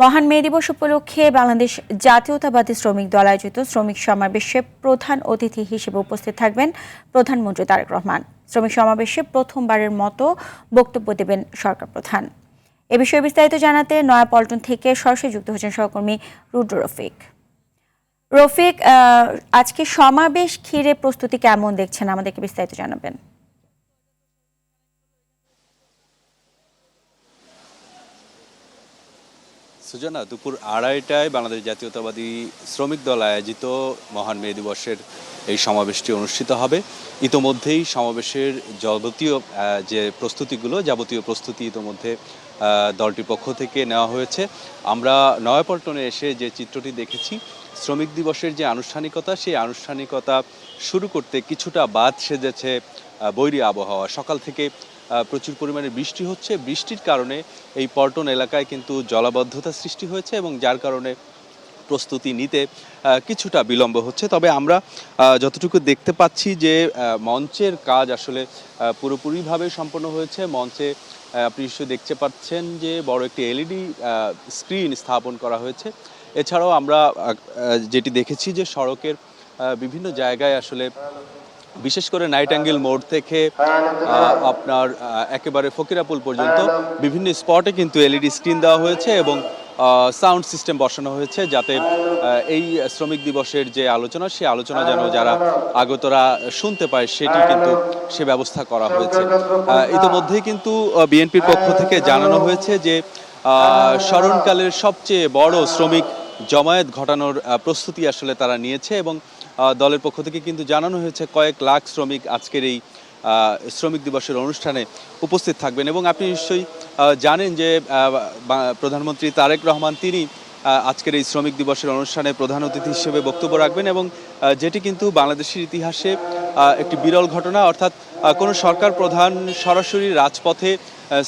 মহান মে দিবস উপলক্ষে বাংলাদেশ জাতীয়তাবাদী শ্রমিক দল আয়োজিত শ্রমিক সমাবেশে প্রধান অতিথি হিসেবে উপস্থিত থাকবেন প্রধানমন্ত্রী তারেক রহমান। শ্রমিক সমাবেশে প্রথমবারের মতো বক্তব্য দেবেন সরকার প্রধান। এ বিষয়ে বিস্তারিত জানাতে নয়াপল্টন থেকে সরাসরি যুক্ত হচ্ছেন সহকর্মী রুদ্র রফিক। রফিক, আজকে সমাবেশ ঘিরে প্রস্তুতি কেমন দেখছেন, আমাদেরকে বিস্তারিত জানাবেন। সুজানা, দুপুর 2:30টায় বাংলাদেশ জাতীয়তাবাদী শ্রমিক দল আয়োজিত মহান মে দিবসের এই সমাবেশটি অনুষ্ঠিত হবে। ইতোমধ্যেই সমাবেশের যাবতীয় প্রস্তুতি ইতোমধ্যে দলটির পক্ষ থেকে নেওয়া হয়েছে। আমরা নয়াপল্টনে এসে যে চিত্রটি দেখেছি, শ্রমিক দিবসের যে আনুষ্ঠানিকতা, সেই আনুষ্ঠানিকতা শুরু করতে কিছুটা বাদ সেজেছে বৈরী আবহাওয়া। সকাল থেকে প্রচুর পরিমাণে বৃষ্টি হচ্ছে। বৃষ্টির কারণে এই পল্টন এলাকায় কিন্তু জলাবদ্ধতা সৃষ্টি হয়েছে এবং যার কারণে প্রস্তুতি নিতে কিছুটা বিলম্ব হচ্ছে। তবে আমরা যতটুকু দেখতে পাচ্ছি যে মঞ্চের কাজ আসলে পুরোপুরিভাবে সম্পন্ন হয়েছে। মঞ্চে আপনি নিশ্চয়ই দেখতে পাচ্ছেন যে বড় একটি এলইডি স্ক্রিন স্থাপন করা হয়েছে। এছাড়াও আমরা যেটি দেখেছি যে সড়কের বিভিন্ন জায়গায় আসলে বিশেষ করে নাইট অ্যাঙ্গেল মোড় থেকে আপনার একেবারে ফকিরাপুল পর্যন্ত বিভিন্ন স্পটে কিন্তু এলইডি স্ক্রিন দেওয়া হয়েছে এবং সাউন্ড সিস্টেম বসানো হয়েছে, যাতে এই শ্রমিক দিবসের যে আলোচনা, সেই আলোচনা যেন যারা আগতরা শুনতে পায় সেটি কিন্তু সে ব্যবস্থা করা হয়েছে। ইতিমধ্যেই কিন্তু বিএনপির পক্ষ থেকে জানানো হয়েছে যে স্মরণকালের সবচেয়ে বড় শ্রমিক জমায়েত ঘটানোর প্রস্তুতি আসলে তারা নিয়েছে এবং দলের পক্ষ থেকে কিন্তু জানানো হয়েছে কয়েক লাখ শ্রমিক আজকের এই শ্রমিক দিবসের অনুষ্ঠানে উপস্থিত থাকবেন। এবং আপনি নিশ্চয়ই জানেন যে প্রধানমন্ত্রী তারেক রহমান তিনি আজকের এই শ্রমিক দিবসের অনুষ্ঠানে প্রধান অতিথি হিসেবে বক্তব্য রাখবেন এবং যেটি কিন্তু বাংলাদেশের ইতিহাসে একটি বিরল ঘটনা। অর্থাৎ কোনো সরকার প্রধান সরাসরি রাজপথে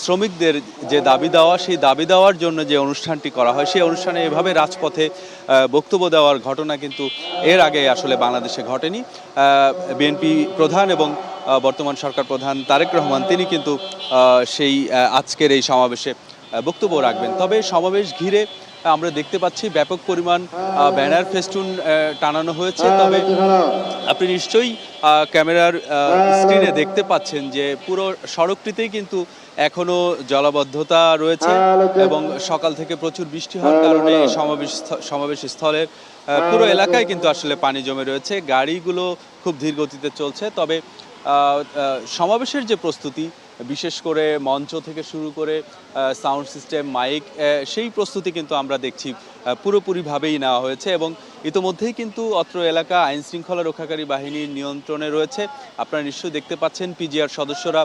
শ্রমিকদের যে দাবি দেওয়া, সেই দাবি দেওয়ার জন্য যে অনুষ্ঠানটি করা হয়, সেই অনুষ্ঠানে এভাবে রাজপথে বক্তব্য দেওয়ার ঘটনা কিন্তু এর আগে আসলে বাংলাদেশে ঘটেনি। বিএনপি প্রধান এবং বর্তমান সরকার প্রধান তারেক রহমান তিনি কিন্তু সেই আজকের এই সমাবেশে বক্তব্য রাখবেন। তবে সমাবেশ ঘিরে আমরা দেখতে পাচ্ছি ব্যাপক পরিমাণ ব্যানার ফেস্টুন টানানো হয়েছে। তবে আপনি নিশ্চয়ই ক্যামেরার স্ক্রিনে দেখতে পাচ্ছেন যে পুরো সড়কটিতেই কিন্তু এখনো জলাবদ্ধতা রয়েছে এবং সকাল থেকে প্রচুর বৃষ্টি হওয়ার কারণে এই সমাবেশ স্থলের পুরো এলাকায় কিন্তু আসলে পানি জমে রয়েছে। গাড়িগুলো খুব ধীর গতিতে চলছে। তবে সমাবেশের যে প্রস্তুতি, বিশেষ করে মঞ্চ থেকে শুরু করে সাউন্ড সিস্টেম, মাইক, সেই প্রস্তুতি কিন্তু আমরা দেখছি পুরোপুরিভাবেই নেওয়া হয়েছে এবং ইতোমধ্যেই কিন্তু অত্র এলাকা আইন শৃঙ্খলা রক্ষাকারী বাহিনীর নিয়ন্ত্রণে রয়েছে। আপনারা নিশ্চয়ই দেখতে পাচ্ছেন পিজিআর সদস্যরা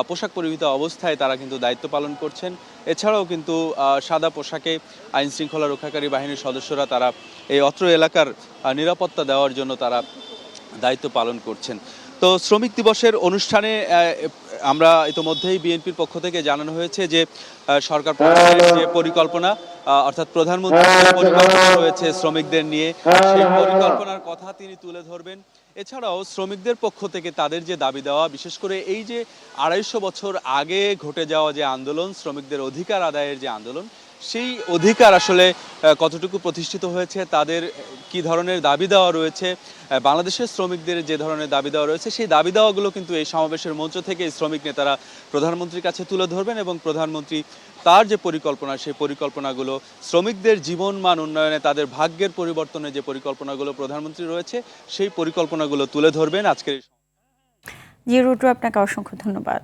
পোশাক পরিহিত অবস্থায় তারা কিন্তু দায়িত্ব পালন করছেন। এছাড়াও কিন্তু সাদা পোশাকে আইন শৃঙ্খলা রক্ষাকারী বাহিনীর সদস্যরা তারা এই অত্র এলাকার নিরাপত্তা দেওয়ার জন্য তারা দায়িত্ব পালন করছেন। তো শ্রমিক দিবসের অনুষ্ঠানে আমরা ইতোমধ্যেই বিএনপির পক্ষ থেকে জানানো হয়েছে যে সরকার প্রধানের যে পরিকল্পনা, অর্থাৎ প্রধানমন্ত্রীর যে পরিকল্পনা রয়েছে শ্রমিকদের নিয়ে, সেই পরিকল্পনার কথা তিনি তুলে ধরবেন। এছাড়াও শ্রমিকদের পক্ষ থেকে তাদের যে দাবি দেওয়া, বিশেষ করে এই যে 250 বছর আগে ঘটে যাওয়া যে আন্দোলন, শ্রমিকদের অধিকার আদায়ের যে আন্দোলন, সেই অধিকার আসলে কতটুকু প্রতিষ্ঠিত হয়েছে, তাদের কি ধরনের দাবি দেওয়া রয়েছে, বাংলাদেশের শ্রমিকদের যে ধরনের দাবি দেওয়া রয়েছে, সেই দাবি দেওয়াগুলো কিন্তু এই সমাবেশের মঞ্চ থেকে শ্রমিক নেতারা প্রধানমন্ত্রীর কাছে তুলে ধরবেন এবং প্রধানমন্ত্রী তার যে পরিকল্পনা, সেই পরিকল্পনাগুলো শ্রমিকদের জীবনমান উন্নয়নে, তাদের ভাগ্যের পরিবর্তনে যে পরিকল্পনাগুলো প্রধানমন্ত্রী রয়েছে, সেই পরিকল্পনাগুলো তুলে ধরবেন আজকের। জি রুদ্র, আপনাকে অসংখ্য ধন্যবাদ।